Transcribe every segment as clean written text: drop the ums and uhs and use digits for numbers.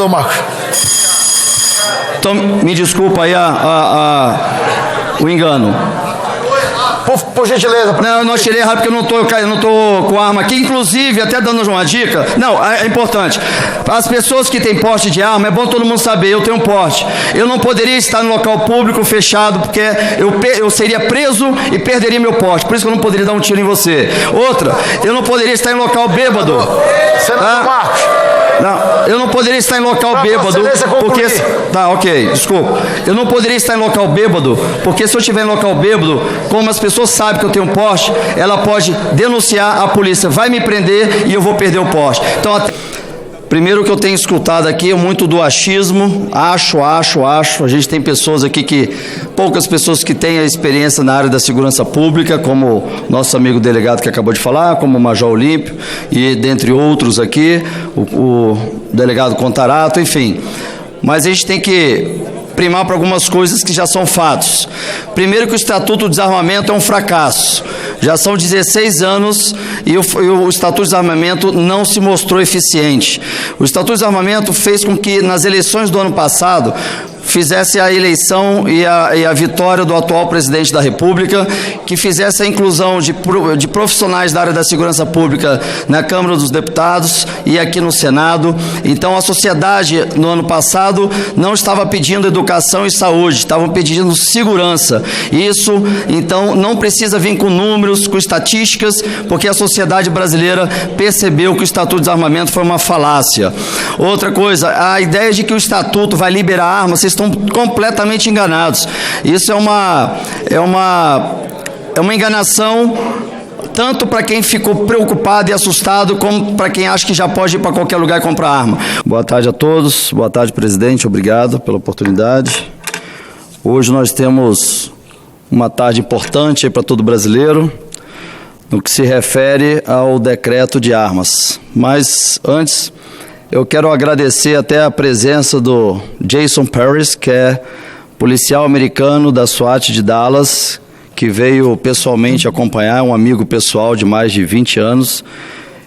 vereador Marcos. Então, me desculpa aí o engano. Por gentileza. Não, eu não tirei rápido porque eu não tô com arma aqui. Inclusive, até dando uma dica. Não, é importante. As pessoas que têm porte de arma, é bom todo mundo saber, eu tenho porte. Eu não poderia estar no local público fechado, porque eu seria preso e perderia meu porte. Por isso que eu não poderia dar um tiro em você. Outra, eu não poderia estar em local bêbado. Senador Marcos. Não, eu não poderia estar em local bêbado, porque... Tá, ok, desculpa. Eu não poderia estar em local bêbado, porque se eu estiver em local bêbado, como as pessoas sabem que eu tenho porte, ela pode denunciar, a polícia vai me prender e eu vou perder o porte. Então, primeiro que eu tenho escutado aqui é muito do achismo, acho. A gente tem pessoas aqui poucas pessoas que têm a experiência na área da segurança pública, como nosso amigo delegado que acabou de falar, como o Major Olímpio e dentre outros aqui, o delegado Contarato, enfim. Mas a gente tem que primar para algumas coisas que já são fatos. Primeiro que o Estatuto do Desarmamento é um fracasso. Já são 16 anos e o Estatuto de Desarmamento não se mostrou eficiente. O Estatuto de Desarmamento fez com que, nas eleições do ano passado, fizesse a eleição e a vitória do atual presidente da República, que fizesse a inclusão de profissionais da área da segurança pública na Câmara dos Deputados e aqui no Senado. Então, a sociedade, no ano passado, não estava pedindo educação e saúde, estavam pedindo segurança. Isso, então, não precisa vir com números, com estatísticas, porque a sociedade brasileira percebeu que o Estatuto de Desarmamento foi uma falácia. Outra coisa, a ideia de que o Estatuto vai liberar armas, vocês estão completamente enganados. Isso é uma enganação, tanto para quem ficou preocupado e assustado, como para quem acha que já pode ir para qualquer lugar e comprar arma. Boa tarde a todos, boa tarde, presidente, obrigado pela oportunidade. Hoje nós temos uma tarde importante para todo brasileiro, no que se refere ao decreto de armas. Mas antes, eu quero agradecer até a presença do Jason Paris, que é policial americano da SWAT de Dallas, que veio pessoalmente acompanhar, um amigo pessoal de mais de 20 anos,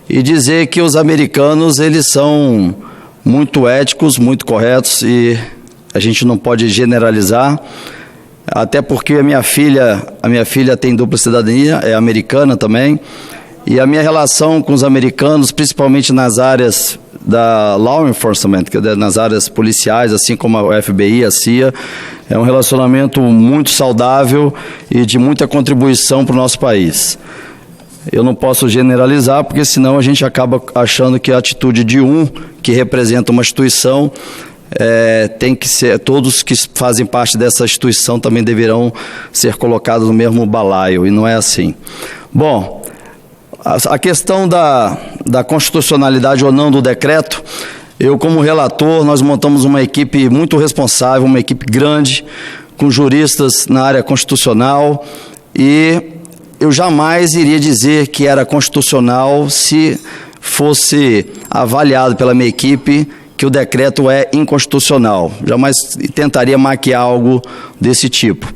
e dizer que os americanos, eles são muito éticos, muito corretos, e a gente não pode generalizar, até porque a minha filha tem dupla cidadania, é americana também, e a minha relação com os americanos, principalmente nas áreas da law enforcement, nas áreas policiais, assim como a FBI, a CIA, é um relacionamento muito saudável e de muita contribuição para o nosso país. Eu não posso generalizar, porque senão a gente acaba achando que a atitude de um que representa uma instituição tem que ser, todos que fazem parte dessa instituição também deverão ser colocados no mesmo balaio, e não é assim. Bom, a questão da constitucionalidade ou não do decreto, eu como relator, nós montamos uma equipe muito responsável, uma equipe grande, com juristas na área constitucional, e eu jamais iria dizer que era constitucional se fosse avaliado pela minha equipe que o decreto é inconstitucional. Jamais tentaria maquiar algo desse tipo.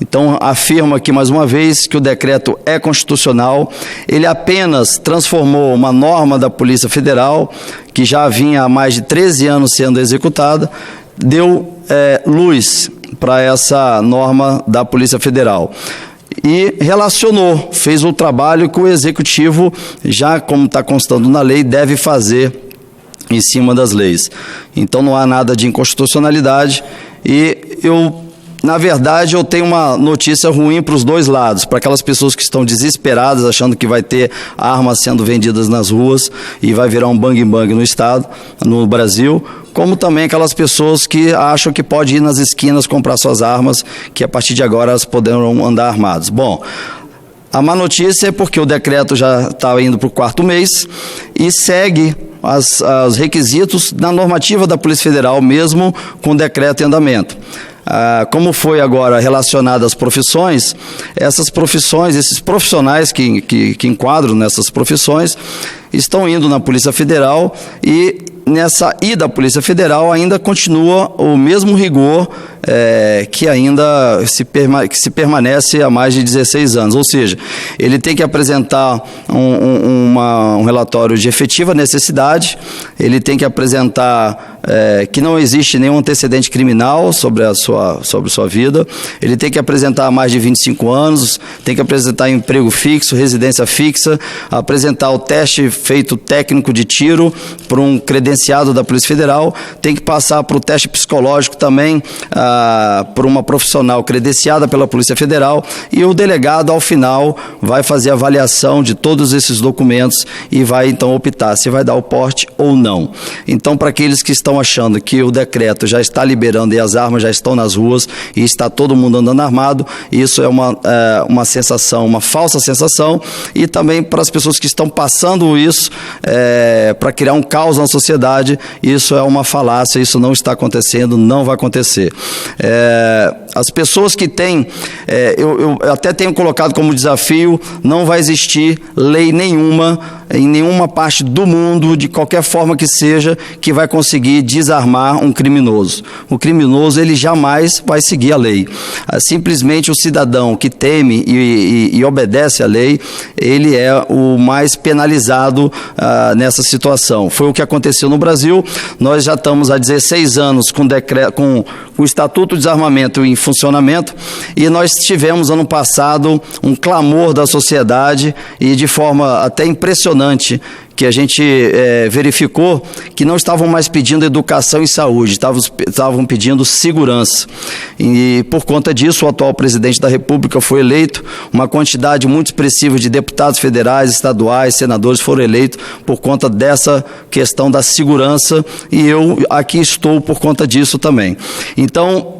Então, afirmo aqui mais uma vez que o decreto é constitucional. Ele apenas transformou uma norma da Polícia Federal, que já vinha há mais de 13 anos sendo executada, deu luz para essa norma da Polícia Federal. E relacionou, fez o trabalho que o Executivo, já como está constando na lei, deve fazer em cima das leis. Então, não há nada de inconstitucionalidade e na verdade, eu tenho uma notícia ruim para os dois lados, para aquelas pessoas que estão desesperadas, achando que vai ter armas sendo vendidas nas ruas e vai virar um bang-bang no Estado, no Brasil, como também aquelas pessoas que acham que pode ir nas esquinas comprar suas armas, que a partir de agora elas poderão andar armadas. Bom, a má notícia é porque o decreto já está indo para o 4º mês e segue os requisitos da normativa da Polícia Federal, mesmo com o decreto em andamento. Como foi agora relacionado às profissões, essas profissões, esses profissionais que enquadram nessas profissões, estão indo na Polícia Federal e nessa ida à Polícia Federal ainda continua o mesmo rigor que ainda se permanece há mais de 16 anos. Ou seja, ele tem que apresentar um relatório de efetiva necessidade, ele tem que apresentar que não existe nenhum antecedente criminal sobre sua vida, ele tem que apresentar mais de 25 anos, tem que apresentar emprego fixo, residência fixa, apresentar o teste feito técnico de tiro por um credenciado da Polícia Federal, tem que passar por o teste psicológico também por uma profissional credenciada pela Polícia Federal, e o delegado, ao final, vai fazer a avaliação de todos esses documentos e vai, então, optar se vai dar o porte ou não. Então, para aqueles que estão achando que o decreto já está liberando e as armas já estão nas ruas e está todo mundo andando armado, isso é uma sensação, uma falsa sensação, e também para as pessoas que estão passando isso para criar um caos na sociedade, isso é uma falácia, isso não está acontecendo, não vai acontecer. As pessoas que têm, eu até tenho colocado como desafio, não vai existir lei nenhuma, em nenhuma parte do mundo, de qualquer forma que seja, que vai conseguir desarmar um criminoso. O criminoso, ele jamais vai seguir a lei. Simplesmente o cidadão que teme e obedece à lei, ele é o mais penalizado nessa situação. Foi o que aconteceu no Brasil. Nós já estamos há 16 anos com o Estatuto de Desarmamento em funcionamento, e nós tivemos ano passado um clamor da sociedade, e de forma até impressionante, que a gente verificou que não estavam mais pedindo educação e saúde, estavam pedindo segurança. E por conta disso, o atual presidente da República foi eleito, uma quantidade muito expressiva de deputados federais, estaduais, senadores foram eleitos por conta dessa questão da segurança, e eu aqui estou por conta disso também. Então,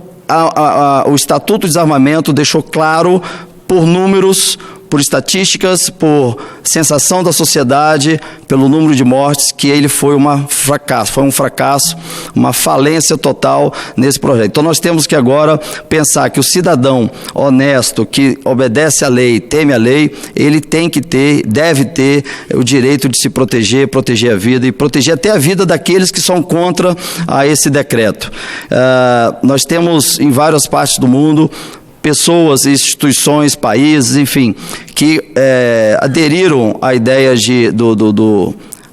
o Estatuto de Desarmamento deixou claro, por números, por estatísticas, por sensação da sociedade, pelo número de mortes, que ele foi um fracasso, uma falência total nesse projeto. Então nós temos que agora pensar que o cidadão honesto, que obedece à lei, teme a lei, ele tem que ter, deve ter o direito de se proteger, proteger a vida e proteger até a vida daqueles que são contra esse decreto. Nós temos em várias partes do mundo pessoas, instituições, países, enfim, que aderiram à ideia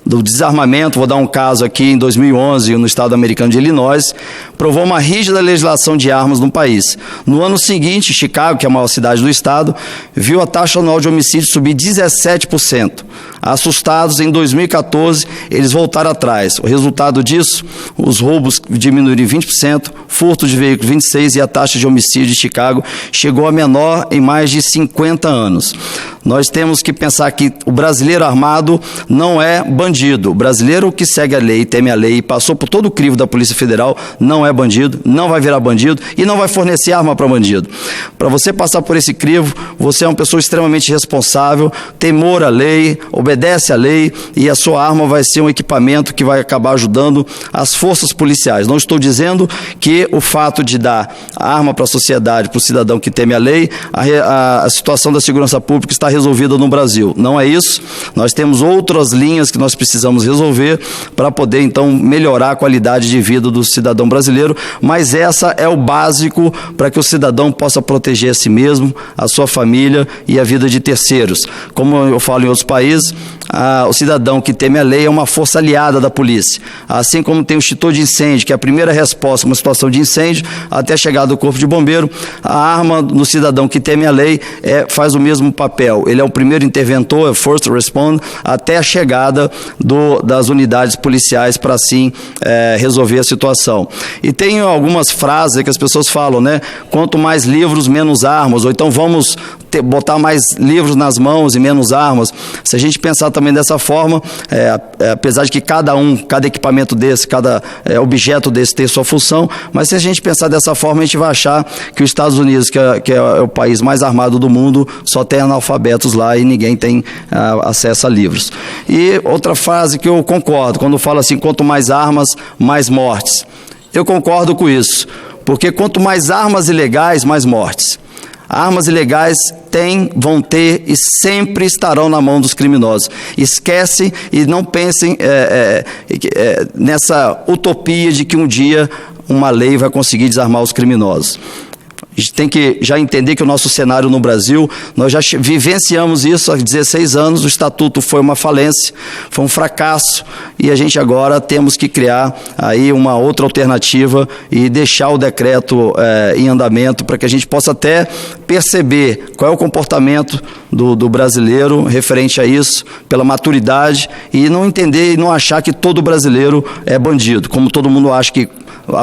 do desarmamento. Vou dar um caso aqui, em 2011, no estado americano de Illinois, provou uma rígida legislação de armas no país. No ano seguinte, Chicago, que é a maior cidade do estado, viu a taxa anual de homicídio subir 17%. Assustados, em 2014, eles voltaram atrás. O resultado disso, os roubos diminuíram em 20%, furtos de veículos 26%, e a taxa de homicídio de Chicago chegou a menor em mais de 50 anos. Nós temos que pensar que o brasileiro armado não é bandido. O brasileiro que segue a lei, teme a lei e passou por todo o crivo da Polícia Federal não é bandido, não vai virar bandido e não vai fornecer arma para bandido. Para você passar por esse crivo, você é uma pessoa extremamente responsável, temor à lei, obedece à lei, e a sua arma vai ser um equipamento que vai acabar ajudando as forças policiais. Não estou dizendo que o fato de dar arma para a sociedade, para o cidadão que teme a lei, a situação da segurança pública está resolvida no Brasil. Não é isso. Nós temos outras linhas que nós precisamos resolver para poder, então, melhorar a qualidade de vida do cidadão brasileiro, mas essa é o básico para que o cidadão possa proteger a si mesmo, a sua família e a vida de terceiros. Como eu falo em outros países, o cidadão que teme a lei é uma força aliada da polícia. Assim como tem o extintor de incêndio, que é a primeira resposta a uma situação de incêndio, até a chegada do corpo de bombeiro, a arma do cidadão que teme a lei faz o mesmo papel. Ele é o primeiro interventor, é o first responder, até a chegada das unidades policiais para, assim, resolver a situação. E tem algumas frases que as pessoas falam, né? Quanto mais livros, menos armas, ou então vamos botar mais livros nas mãos e menos armas. Se a gente pensar também dessa forma, apesar de que cada equipamento desse, cada objeto desse tem sua função, mas se a gente pensar dessa forma, a gente vai achar que os Estados Unidos, que é o país mais armado do mundo, só tem analfabetos lá e ninguém tem acesso a livros. E outra frase que eu concordo, quando fala assim, quanto mais armas, mais mortes. Eu concordo com isso, porque quanto mais armas ilegais, mais mortes. Armas ilegais vão ter e sempre estarão na mão dos criminosos. Esquece e não pensem nessa utopia de que um dia uma lei vai conseguir desarmar os criminosos. A gente tem que já entender que o nosso cenário no Brasil, nós já vivenciamos isso há 16 anos, o Estatuto foi uma falência, foi um fracasso, e a gente agora temos que criar aí uma outra alternativa e deixar o decreto em andamento para que a gente possa até perceber qual é o comportamento do brasileiro referente a isso, pela maturidade, e não entender e não achar que todo brasileiro é bandido, como todo mundo acha que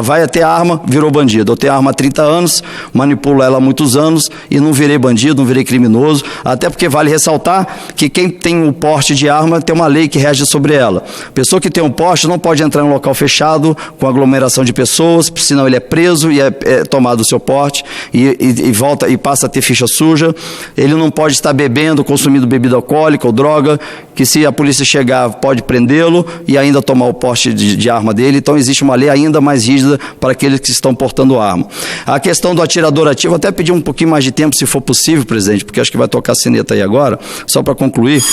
vai ter arma, virou bandido. Eu tenho arma há 30 anos, manipulo ela há muitos anos e não virei bandido, não virei criminoso, até porque vale ressaltar que quem tem o porte de arma tem uma lei que rege sobre ela. Pessoa que tem um porte não pode entrar em um local fechado com aglomeração de pessoas, senão ele é preso e é tomado o seu porte e volta e passa a ter ficha suja. Ele não pode estar bebendo, consumindo bebida alcoólica ou droga, que se a polícia chegar pode prendê-lo e ainda tomar o porte de arma dele. Então existe uma lei ainda mais rígida para aqueles que estão portando arma. A questão do atirador ativo, até pedir um pouquinho mais de tempo, se for possível, presidente, porque acho que vai tocar a sineta aí agora, só para concluir.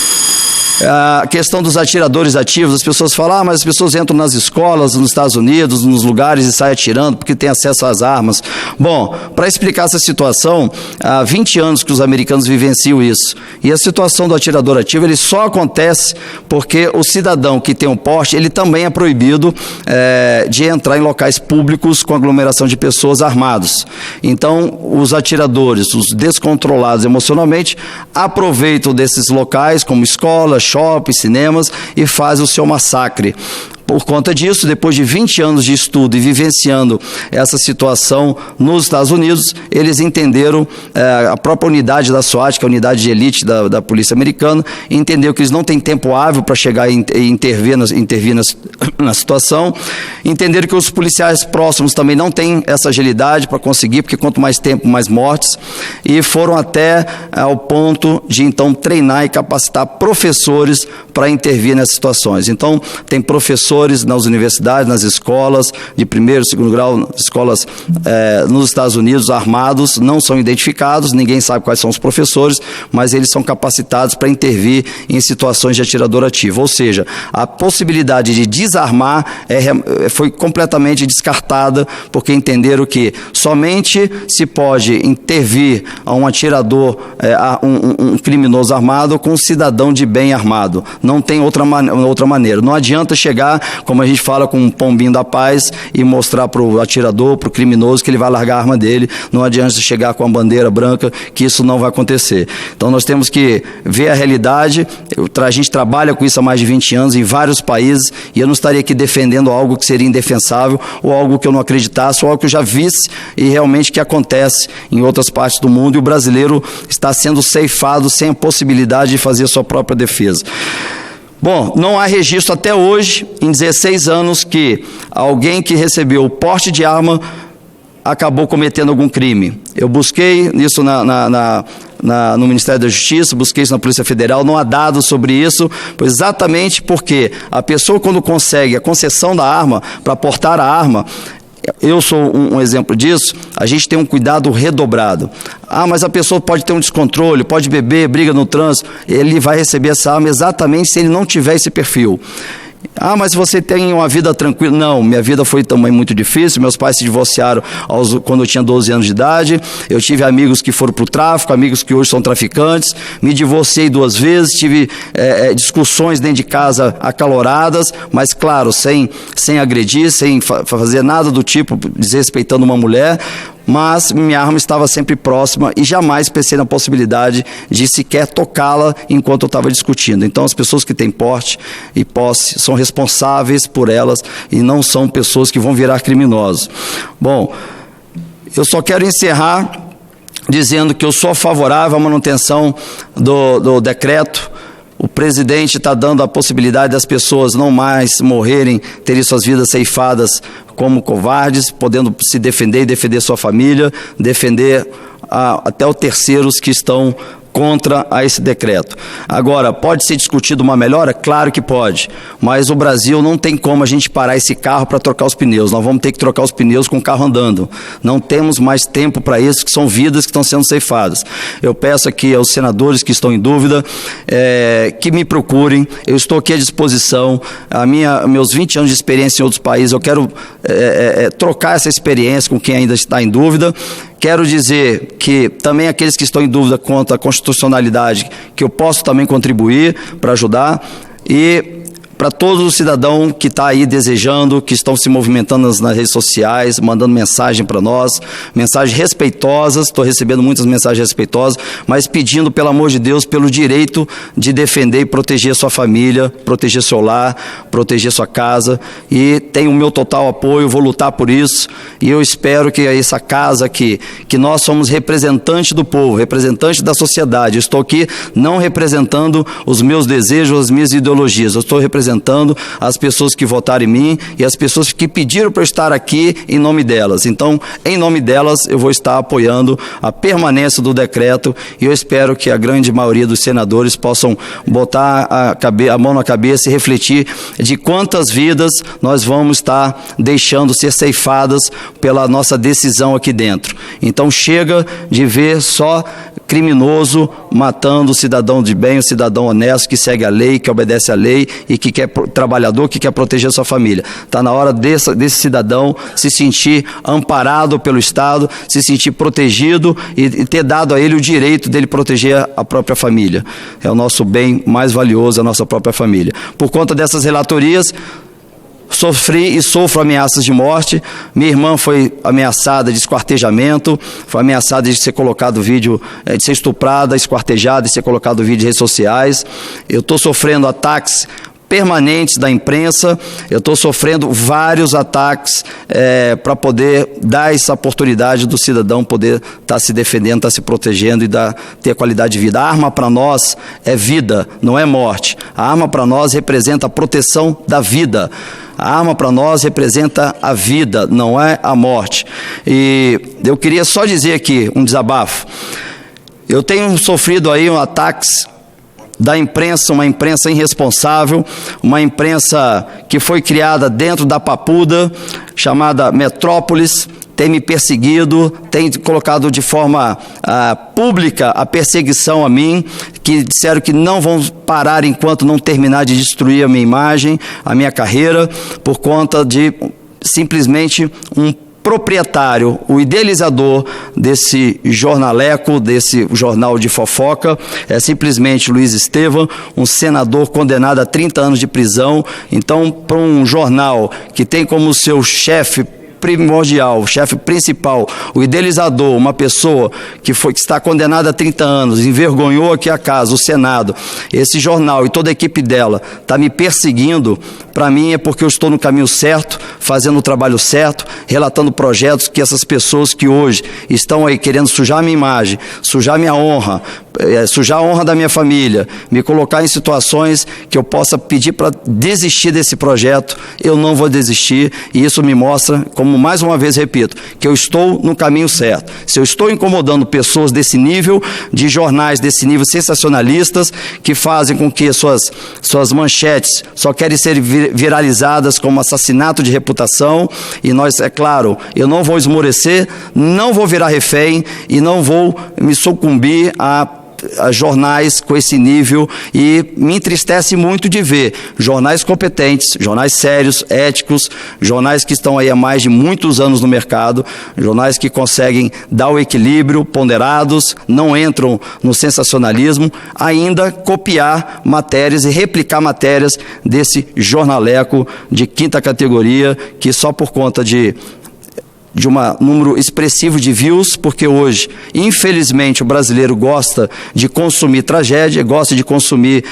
A questão dos atiradores ativos, as pessoas falam, mas as pessoas entram nas escolas, nos Estados Unidos, nos lugares e saem atirando porque têm acesso às armas. Bom, para explicar essa situação, há 20 anos que os americanos vivenciam isso. E a situação do atirador ativo, ele só acontece porque o cidadão que tem um porte, ele também é proibido de entrar em locais públicos com aglomeração de pessoas armados. Então, os atiradores, os descontrolados emocionalmente, aproveitam desses locais como escolas, shoppings, cinemas e faz o seu massacre. Por conta disso, depois de 20 anos de estudo e vivenciando essa situação nos Estados Unidos, eles entenderam, a própria unidade da SWAT, que é a unidade de elite da polícia americana, entendeu que eles não têm tempo hábil para chegar e intervir na situação, entenderam que os policiais próximos também não têm essa agilidade para conseguir, porque quanto mais tempo, mais mortes, e foram até ao ponto de então treinar e capacitar professores para intervir nessas situações. Então, tem professores nas universidades, nas escolas de primeiro, segundo grau, escolas nos Estados Unidos, armados, não são identificados, ninguém sabe quais são os professores, mas eles são capacitados para intervir em situações de atirador ativo. Ou seja, a possibilidade de desarmar foi completamente descartada, porque entenderam que somente se pode intervir a um atirador, um criminoso armado com um cidadão de bem armado. Não tem outra maneira. Não adianta chegar, como a gente fala, com um pombinho da paz e mostrar para o atirador, para o criminoso, que ele vai largar a arma dele. Não adianta chegar com a bandeira branca, que isso não vai acontecer. Então nós temos que ver a realidade. A gente trabalha com isso há mais de 20 anos em vários países, e eu não estaria aqui defendendo algo que seria indefensável, ou algo que eu não acreditasse, ou algo que eu já visse e realmente que acontece em outras partes do mundo, e o brasileiro está sendo ceifado sem a possibilidade de fazer a sua própria defesa. Bom, não há registro até hoje, em 16 anos, que alguém que recebeu o porte de arma acabou cometendo algum crime. Eu busquei isso no Ministério da Justiça, busquei isso na Polícia Federal, não há dados sobre isso, pois exatamente porque a pessoa, quando consegue a concessão da arma para portar a arma, eu sou um exemplo disso, a gente tem um cuidado redobrado. Mas a pessoa pode ter um descontrole, pode beber, briga no trânsito, ele vai receber essa arma exatamente se ele não tiver esse perfil. Mas você tem uma vida tranquila. Não, minha vida foi também muito difícil. Meus pais se divorciaram quando eu tinha 12 anos de idade. Eu tive amigos que foram para o tráfico, amigos que hoje são traficantes. Me divorciei 2 vezes, tive discussões dentro de casa acaloradas, mas claro, sem agredir, sem fazer nada do tipo, desrespeitando uma mulher. Mas minha arma estava sempre próxima e jamais pensei na possibilidade de sequer tocá-la enquanto eu estava discutindo. Então, as pessoas que têm porte e posse são responsáveis por elas e não são pessoas que vão virar criminosos. Bom, eu só quero encerrar dizendo que eu sou favorável à manutenção do decreto. O presidente está dando a possibilidade das pessoas não mais morrerem, terem suas vidas ceifadas como covardes, podendo se defender e defender sua família, defender até os terceiros que estão contra a esse decreto. Agora, pode ser discutido uma melhora? Claro que pode, mas o Brasil não tem como a gente parar esse carro para trocar os pneus. Nós vamos ter que trocar os pneus com o carro andando. Não temos mais tempo para isso, que são vidas que estão sendo ceifadas. Eu peço aqui aos senadores que estão em dúvida que me procurem. Eu estou aqui à disposição. Meus 20 anos de experiência em outros países, eu quero trocar essa experiência com quem ainda está em dúvida. Quero dizer que também aqueles que estão em dúvida quanto à constitucionalidade, que eu posso também contribuir para ajudar, e para todos os cidadãos que estão aí desejando, que estão se movimentando nas redes sociais, mandando mensagem para nós, mensagens respeitosas, estou recebendo muitas mensagens respeitosas, mas pedindo, pelo amor de Deus, pelo direito de defender e proteger sua família, proteger seu lar, proteger sua casa, e tenho o meu total apoio, vou lutar por isso, e eu espero que essa casa aqui, que nós somos representantes do povo, representantes da sociedade, eu estou aqui não representando os meus desejos, as minhas ideologias, eu estou representando as pessoas que votaram em mim e as pessoas que pediram para eu estar aqui em nome delas. Então, em nome delas, eu vou estar apoiando a permanência do decreto e eu espero que a grande maioria dos senadores possam botar a mão na cabeça e refletir de quantas vidas nós vamos estar deixando ser ceifadas pela nossa decisão aqui dentro. Então, chega de ver só criminoso matando o cidadão de bem, o cidadão honesto que segue a lei, que obedece à lei e que quer trabalhador, que quer proteger a sua família. Está na hora desse cidadão se sentir amparado pelo Estado, se sentir protegido e ter dado a ele o direito dele proteger a própria família. É o nosso bem mais valioso, a nossa própria família. Por conta dessas relatorias, sofri e sofro ameaças de morte. Minha irmã foi ameaçada de esquartejamento, foi ameaçada de ser colocado vídeo, de ser estuprada, esquartejada, de ser colocado vídeo em redes sociais. Eu estou sofrendo ataques permanentes da imprensa, eu estou sofrendo vários ataques para poder dar essa oportunidade do cidadão poder estar se defendendo, estar se protegendo e ter qualidade de vida. A arma para nós é vida, não é morte. A arma para nós representa a proteção da vida. A arma para nós representa a vida, não é a morte. E eu queria só dizer aqui um desabafo. Eu tenho sofrido aí ataques da imprensa, uma imprensa irresponsável, uma imprensa que foi criada dentro da papuda, chamada Metrópolis, tem me perseguido, tem colocado de forma pública a perseguição a mim, que disseram que não vão parar enquanto não terminar de destruir a minha imagem, a minha carreira, por conta de simplesmente um proprietário, o idealizador desse jornaleco, desse jornal de fofoca, é simplesmente Luiz Estevam, um senador condenado a 30 anos de prisão. Então, para um jornal que tem como seu chefe primordial, o chefe principal, o idealizador, uma pessoa que está condenada a 30 anos, envergonhou aqui a casa, o Senado, esse jornal e toda a equipe dela está me perseguindo, para mim é porque eu estou no caminho certo, fazendo o trabalho certo, relatando projetos que essas pessoas que hoje estão aí querendo sujar minha imagem, sujar minha honra, sujar a honra da minha família, me colocar em situações que eu possa pedir para desistir desse projeto, eu não vou desistir, e isso me mostra, como mais uma vez repito, que eu estou no caminho certo. Se eu estou incomodando pessoas desse nível, de jornais desse nível sensacionalistas, que fazem com que suas manchetes só querem ser viralizadas como assassinato de reputação, e nós, é claro, eu não vou esmorecer, não vou virar refém e não vou me sucumbir a jornais com esse nível, e me entristece muito de ver jornais competentes, jornais sérios, éticos, jornais que estão aí há mais de muitos anos no mercado, jornais que conseguem dar o equilíbrio, ponderados, não entram no sensacionalismo, ainda copiar matérias e replicar matérias desse jornaleco de quinta categoria, que só por conta de um número expressivo de views, porque hoje, infelizmente, o brasileiro gosta de consumir tragédia, gosta de consumir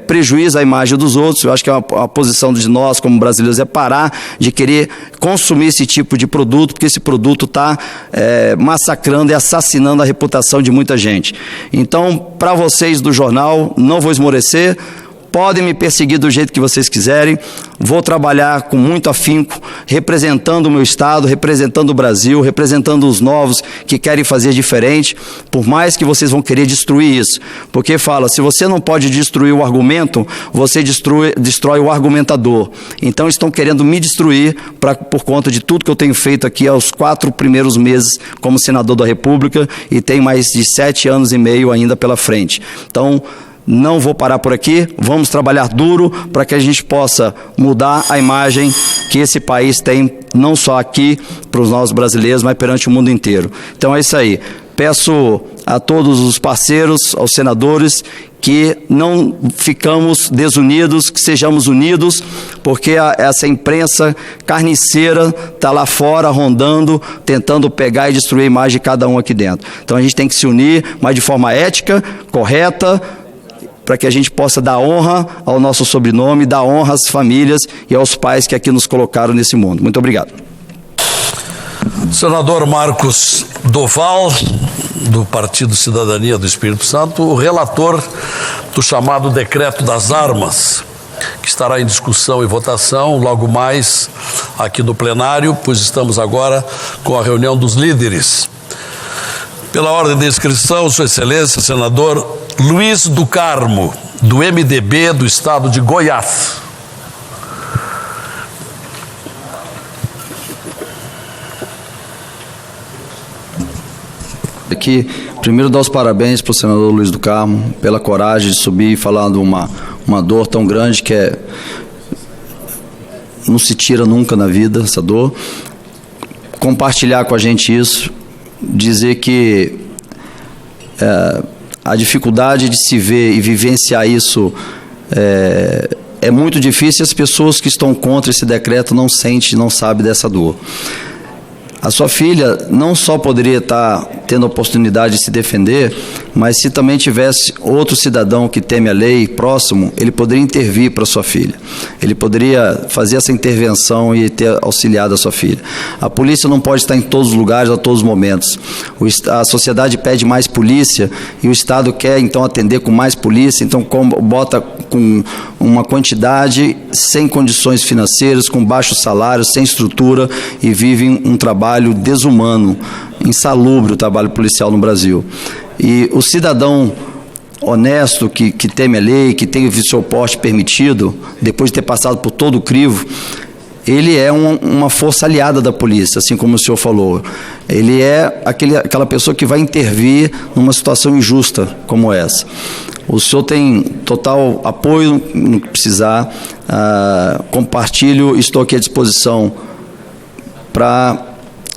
prejuízo à imagem dos outros. Eu acho que a posição de nós, como brasileiros, é parar de querer consumir esse tipo de produto, porque esse produto está massacrando e assassinando a reputação de muita gente. Então, para vocês do jornal, não vou esmorecer, podem me perseguir do jeito que vocês quiserem, vou trabalhar com muito afinco, representando o meu estado, representando o Brasil, representando os novos que querem fazer diferente, por mais que vocês vão querer destruir isso, porque fala, se você não pode destruir o argumento, você destrói o argumentador. Então estão querendo me destruir por conta de tudo que eu tenho feito aqui aos 4 primeiros meses como senador da República e tem mais de 7 anos e meio ainda pela frente. Então, não vou parar por aqui, vamos trabalhar duro para que a gente possa mudar a imagem que esse país tem, não só aqui para os nossos brasileiros, mas perante o mundo inteiro. Então é isso aí. Peço a todos os parceiros, aos senadores, que não ficamos desunidos, que sejamos unidos, porque essa imprensa carniceira está lá fora, rondando, tentando pegar e destruir a imagem de cada um aqui dentro. Então a gente tem que se unir, mas de forma ética, correta, para que a gente possa dar honra ao nosso sobrenome, dar honra às famílias e aos pais que aqui nos colocaram nesse mundo. Muito obrigado. Senador Marcos Doval, do Partido Cidadania do Espírito Santo, o relator do chamado Decreto das Armas, que estará em discussão e votação logo mais aqui no plenário, pois estamos agora com a reunião dos líderes. Pela ordem de inscrição, Sua Excelência, senador Luiz do Carmo, do MDB do estado de Goiás. Aqui, primeiro dar os parabéns para o senador Luiz do Carmo, pela coragem de subir e falar de uma dor tão grande que não se tira nunca na vida, essa dor. Compartilhar com a gente isso, dizer que a dificuldade de se ver e vivenciar isso é muito difícil, e as pessoas que estão contra esse decreto não sentem, não sabem dessa dor. A sua filha não só poderia estar tendo a oportunidade de se defender, mas se também tivesse outro cidadão que teme a lei próximo, ele poderia intervir para sua filha. Ele poderia fazer essa intervenção e ter auxiliado a sua filha. A polícia não pode estar em todos os lugares, a todos os momentos. A sociedade pede mais polícia e o Estado quer, então, atender com mais polícia, então bota com uma quantidade sem condições financeiras, com baixo salário, sem estrutura e vive um trabalho desumano, insalubre o trabalho policial no Brasil. E o cidadão honesto, que teme a lei, que tem o seu porte permitido, depois de ter passado por todo o crivo, ele é uma força aliada da polícia, assim como o senhor falou. Ele é aquela pessoa que vai intervir numa situação injusta como essa. O senhor tem total apoio no que precisar, compartilho, estou aqui à disposição para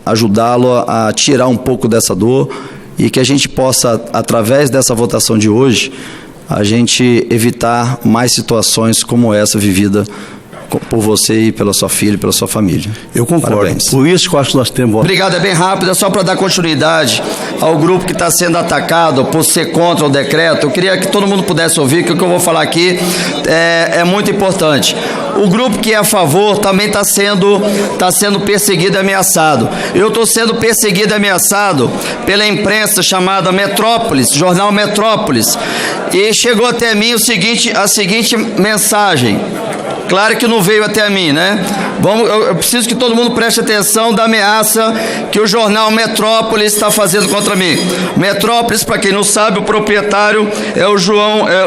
ajudá-lo a tirar um pouco dessa dor e que a gente possa, através dessa votação de hoje, a gente evitar mais situações como essa vivida por você e pela sua filha e pela sua família. Eu concordo. Parabéns. Por isso que eu acho que nós temos... Obrigado, é bem rápido, é só para dar continuidade ao grupo que está sendo atacado por ser contra o decreto. Eu queria que todo mundo pudesse ouvir, que o que eu vou falar aqui é muito importante. O grupo que é a favor também está sendo perseguido e ameaçado. Eu estou sendo perseguido e ameaçado pela imprensa chamada Metrópolis, jornal Metrópolis, e chegou até mim a seguinte mensagem. Claro que não veio até mim, né? Eu preciso que todo mundo preste atenção da ameaça que o jornal Metrópolis está fazendo contra mim. Metrópolis, para quem não sabe, o proprietário é o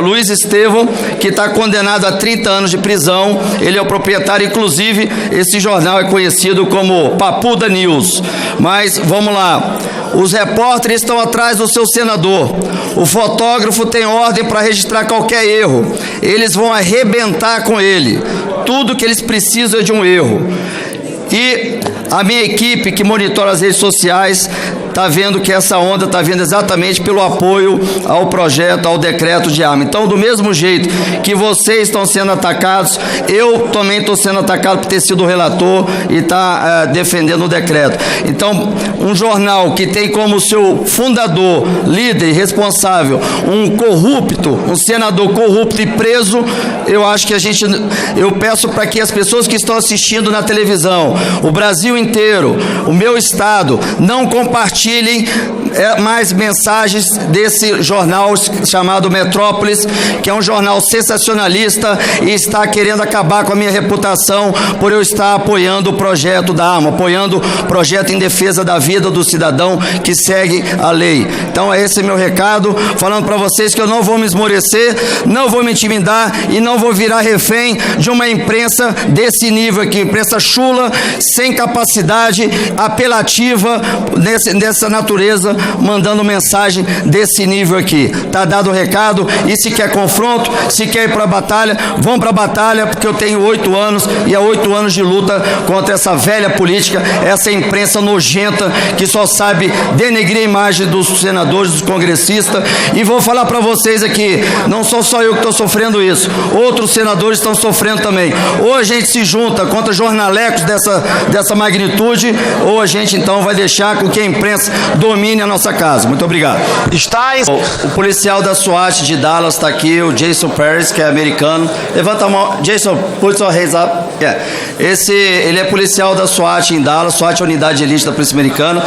Luiz Estevão, que está condenado a 30 anos de prisão. Ele é o proprietário, inclusive, esse jornal é conhecido como Papuda News. Mas, vamos lá. Os repórteres estão atrás do seu senador. O fotógrafo tem ordem para registrar qualquer erro. Eles vão arrebentar com ele. Tudo que eles precisam é de um erro. E a minha equipe que monitora as redes sociais está vendo que essa onda está vindo exatamente pelo apoio ao projeto, ao decreto de arma. Então, do mesmo jeito que vocês estão sendo atacados, eu também estou sendo atacado por ter sido relator e estar defendendo o decreto. Então, um jornal que tem como seu fundador, líder e responsável, um corrupto, um senador corrupto e preso, eu acho que eu peço para que as pessoas que estão assistindo na televisão, o Brasil inteiro, o meu estado, não compartilhem mais mensagens desse jornal chamado Metrópolis, que é um jornal sensacionalista e está querendo acabar com a minha reputação por eu estar apoiando o projeto da arma, apoiando o projeto em defesa da vida do cidadão que segue a lei. Então esse é meu recado, falando para vocês que eu não vou me esmorecer, não vou me intimidar e não vou virar refém de uma imprensa desse nível aqui, imprensa chula, sem capacidade, apelativa, dessa natureza, mandando mensagem desse nível aqui. Tá dado o recado, e se quer confronto, se quer ir para a batalha, vão para a batalha, porque eu tenho 8 anos e há 8 anos de luta contra essa velha política, essa imprensa nojenta que só sabe denegrir a imagem dos senadores, dos congressistas. E vou falar para vocês aqui, não sou só eu que estou sofrendo isso, outros senadores estão sofrendo também. Ou a gente se junta contra jornalecos dessa magnitude, ou a gente então vai deixar com que a imprensa domine a nossa casa. Muito obrigado. Está em... O policial da SWAT de Dallas está aqui, o Jason Paris, que é americano. Levanta a mão. Jason, put your hands up. Yeah. Ele é policial da SWAT em Dallas. SWAT é a unidade de elite da polícia americana.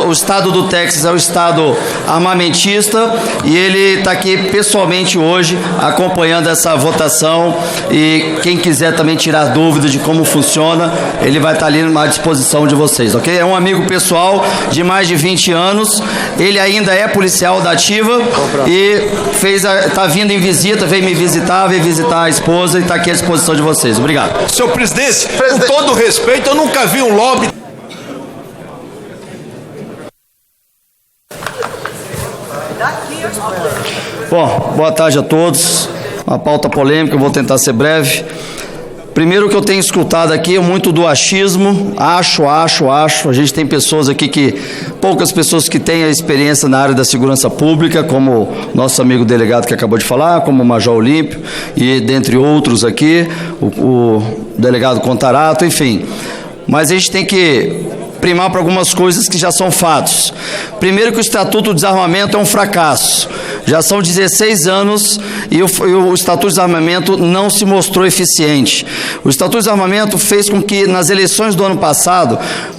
O estado do Texas é o estado armamentista e ele está aqui pessoalmente hoje acompanhando essa votação, e quem quiser também tirar dúvidas de como funciona, ele vai estar ali à disposição de vocês, ok? É um amigo pessoal de mais de 20 anos, ele ainda é policial da ativa e está vindo em visita, veio me visitar, veio visitar a esposa e está aqui à disposição de vocês. Obrigado. Senhor presidente, com todo respeito, eu nunca vi um lobby. Bom, boa tarde a todos. Uma pauta polêmica, eu vou tentar ser breve. Primeiro, o que eu tenho escutado aqui é muito do achismo, acho. A gente tem pessoas aqui poucas pessoas que têm a experiência na área da segurança pública, como nosso amigo delegado que acabou de falar, como o Major Olímpio e dentre outros aqui, o delegado Contarato, enfim. Mas a gente tem que primar para algumas coisas que já são fatos. Primeiro, que o Estatuto do Desarmamento é um fracasso. Já são 16 anos e o Estatuto de Desarmamento não se mostrou eficiente. O Estatuto de Desarmamento fez com que, nas eleições do ano passado,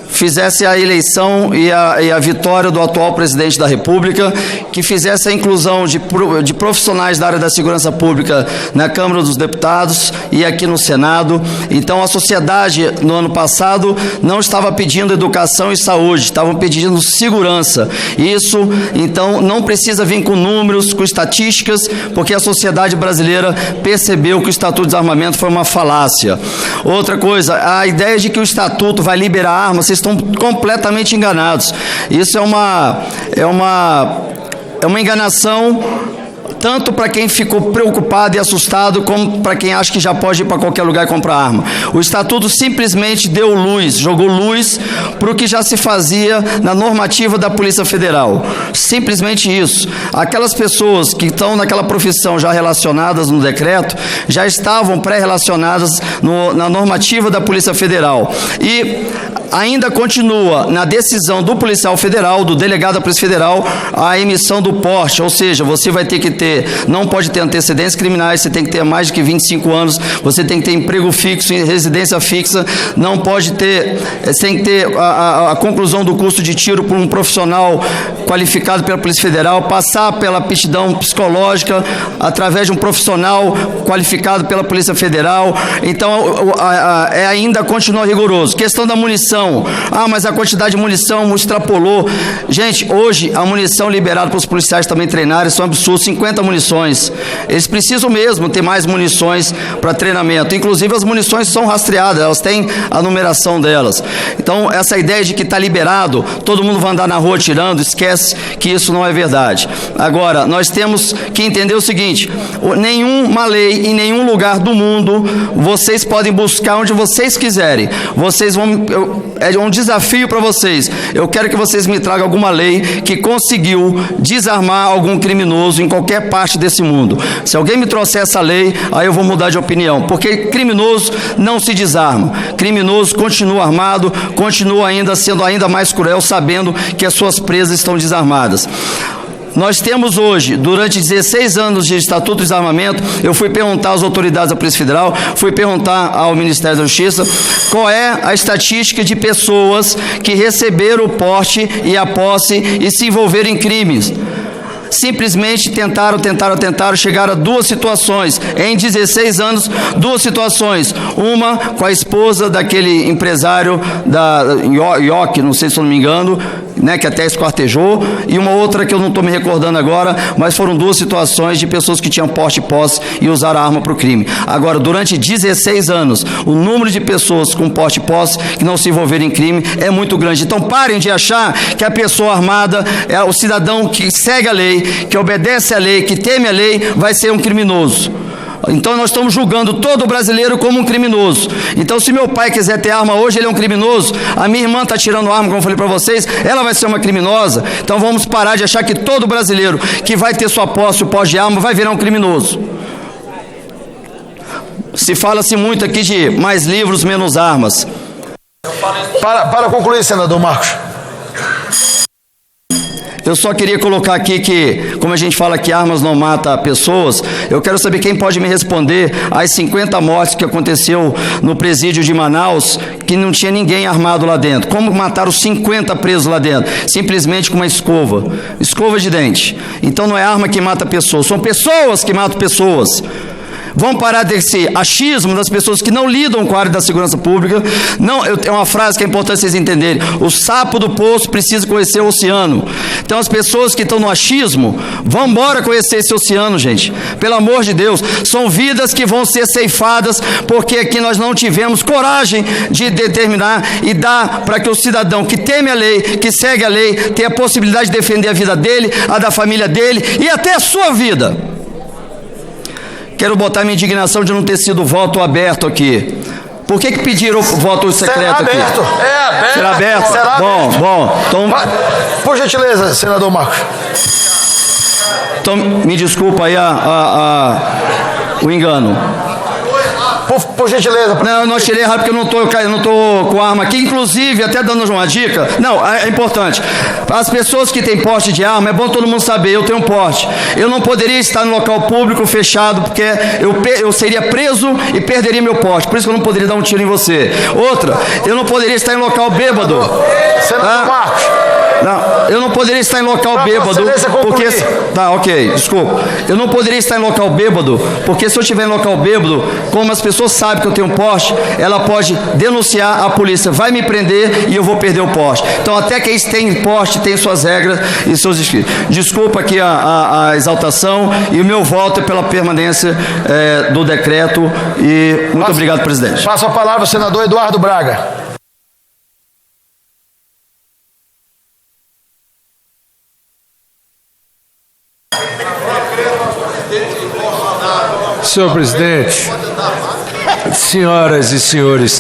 fizesse a eleição e a vitória do atual presidente da República, que fizesse a inclusão de profissionais da área da segurança pública na Câmara dos Deputados e aqui no Senado. Então, a sociedade, no ano passado, não estava pedindo educação e saúde, estavam pedindo segurança. Isso, então, não precisa vir com números, com estatísticas, porque a sociedade brasileira percebeu que o Estatuto de Desarmamento foi uma falácia. Outra coisa, a ideia de que o Estatuto vai liberar armas, vocês estão completamente enganados. Isso é uma enganação, tanto para quem ficou preocupado e assustado, como para quem acha que já pode ir para qualquer lugar e comprar arma. O Estatuto simplesmente deu luz, jogou luz para o que já se fazia na normativa da Polícia Federal. Simplesmente isso. Aquelas pessoas que estão naquela profissão já relacionadas no decreto, já estavam pré-relacionadas na normativa da Polícia Federal. E ainda continua na decisão do policial federal, do delegado da Polícia Federal, a emissão do porte, ou seja, você vai ter que não pode ter antecedentes criminais, você tem que ter mais de 25 anos, você tem que ter emprego fixo, residência fixa, não pode ter, tem que ter a conclusão do curso de tiro por um profissional qualificado pela Polícia Federal, passar pela aptidão psicológica através de um profissional qualificado pela Polícia Federal. Então, ainda continua rigoroso. Questão da munição. Mas a quantidade de munição extrapolou. Gente, hoje a munição liberada para os policiais também treinarem são absurdos, 50 munições. Eles precisam mesmo ter mais munições para treinamento. Inclusive, as munições são rastreadas, elas têm a numeração delas. Então, essa ideia de que está liberado, todo mundo vai andar na rua tirando, esquece que isso não é verdade. Agora, nós temos que entender o seguinte: nenhuma lei em nenhum lugar do mundo vocês podem buscar onde vocês quiserem. É um desafio para vocês. Eu quero que vocês me tragam alguma lei que conseguiu desarmar algum criminoso em qualquer parte desse mundo. Se alguém me trouxer essa lei, aí eu vou mudar de opinião, porque criminoso não se desarma. Criminoso continua armado, continua ainda sendo ainda mais cruel, sabendo que as suas presas estão desarmadas. Nós temos hoje, durante 16 anos de Estatuto do Desarmamento, eu fui perguntar às autoridades da Polícia Federal, fui perguntar ao Ministério da Justiça qual é a estatística de pessoas que receberam o porte e a posse e se envolveram em crimes. Simplesmente tentaram, chegaram a duas situações, em 16 anos, duas situações, uma com a esposa daquele empresário da IOC, não sei se eu não me engano, né, que até esquartejou, e uma outra que eu não estou me recordando agora, mas foram duas situações de pessoas que tinham porte e posse e usaram a arma para o crime. Agora, durante 16 anos, o número de pessoas com porte e posse que não se envolveram em crime é muito grande. Então parem de achar que a pessoa armada, é o cidadão que segue a lei, que obedece à lei, que teme a lei, vai ser um criminoso. Então nós estamos julgando todo brasileiro como um criminoso. Então se meu pai quiser ter arma hoje, ele é um criminoso. A minha irmã está tirando arma, como eu falei para vocês, ela vai ser uma criminosa. Então vamos parar de achar que todo brasileiro que vai ter sua posse, o posse de arma, vai virar um criminoso. Se fala-se muito aqui de mais livros, menos armas. Para concluir, senador Marcos. Eu só queria colocar aqui que, como a gente fala que armas não matam pessoas, eu quero saber quem pode me responder às 50 mortes que aconteceu no presídio de Manaus, que não tinha ninguém armado lá dentro. Como mataram 50 presos lá dentro? Simplesmente com uma escova de dente. Então não é arma que mata pessoas, são pessoas que matam pessoas. Vamos parar desse achismo das pessoas que não lidam com a área da segurança pública. Não, é uma frase que é importante vocês entenderem. O sapo do poço precisa conhecer o oceano. Então as pessoas que estão no achismo, vão embora conhecer esse oceano, gente. Pelo amor de Deus. São vidas que vão ser ceifadas, porque aqui nós não tivemos coragem de determinar e dar para que o cidadão que teme a lei, que segue a lei, tenha a possibilidade de defender a vida dele, a da família dele e até a sua vida. Quero botar minha indignação de não ter sido voto aberto aqui. Por que pediram voto secreto aqui? Será aberto. É aberto. Será aberto? Será Bom, aberto. bom. Então, por gentileza, senador Marcos. Então me desculpa aí o engano. Por gentileza. Não, eu não tirei rápido porque eu não tô com arma aqui. Inclusive, até dando uma dica. Não, é importante. As pessoas que têm porte de arma, é bom todo mundo saber, eu tenho porte. Eu não poderia estar no local público fechado, porque eu seria preso e perderia meu porte. Por isso que eu não poderia dar um tiro em você. Outra, eu não poderia estar em local bêbado. Senador Marcos. Não, eu não poderia estar em local bêbado, porque... Tá, ok, desculpa. Eu não poderia estar em local bêbado, porque se eu estiver em local bêbado, como as pessoas sabem que eu tenho porte, ela pode denunciar, a polícia vai me prender e eu vou perder o porte. Então, até quem tem porte tem suas regras e seus desfiles. Desculpa aqui a exaltação e o meu voto é pela permanência do decreto e muito obrigado, presidente. Passo a palavra ao senador Eduardo Braga. Senhor presidente, senhoras e senhores